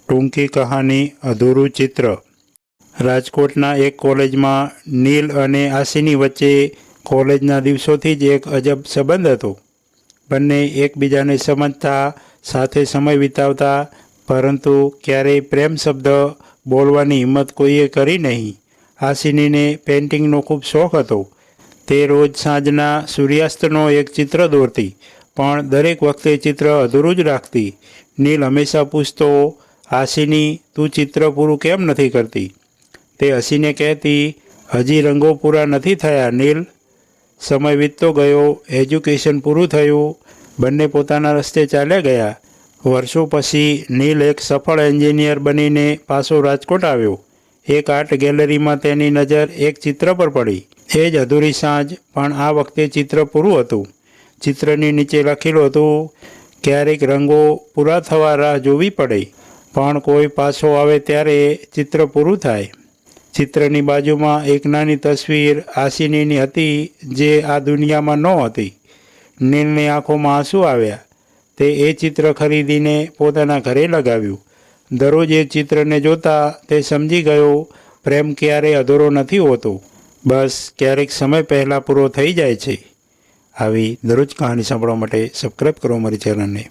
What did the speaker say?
ટૂંકી કહાની અધૂરું ચિત્ર। રાજકોટના એક કોલેજમાં નીલ અને આશીની વચ્ચે કોલેજના દિવસોથી જ એક અજબ સંબંધ હતો। બંને એકબીજાને સમજતા, સાથે સમય વિતાવતા, પરંતુ ક્યારેય પ્રેમ શબ્દ બોલવાની હિંમત કોઈએ કરી નહીં। આશીનીને પેઇન્ટિંગનો ખૂબ શોખ હતો। તે રોજ સાંજના સૂર્યાસ્તનો એક ચિત્ર દોરતી, પણ દરેક વખતે ચિત્ર અધૂરું જ રાખતી। નીલ હંમેશા પૂછતો, આશીની, તું ચિત્ર પૂરું કેમ નથી કરતી? તે હસીને કહેતી, હજી રંગો પૂરા નથી થયા નીલ। સમય વીતતો ગયો, એજ્યુકેશન પૂરું થયું, બંને પોતાના રસ્તે ચાલ્યા ગયા। વર્ષો પછી નીલ એક સફળ એન્જિનિયર બનીને પાછો રાજકોટ આવ્યો। એક આર્ટ ગેલેરીમાં તેની નજર એક ચિત્ર પર પડી। એ જ અધૂરી સાંજ, પણ આ વખતે ચિત્ર પૂરું હતું। ચિત્રની નીચે લખેલું હતું, ક્યારેક રંગો પૂરા થવા રાહ જોવી પડે, પણ કોઈ પાછો આવે ત્યારે ચિત્ર પૂરું થાય। ચિત્રની બાજુમાં એક નાની તસવીર આશીનીની હતી, જે આ દુનિયામાં નહોતી। નીલની આંખોમાં આંસુ આવ્યા। તે એ ચિત્ર ખરીદીને પોતાના ઘરે લગાવ્યું। દરરોજ એ ચિત્રને જોતા તે સમજી ગયો, પ્રેમ ક્યારેય અધૂરો નથી હોતો, બસ ક્યારેક સમય પહેલાં પૂરો થઈ જાય છે। આવી દરરોજ કહાની સાંભળવા માટે સબસ્ક્રાઈબ કરો અમારી ચેનલને।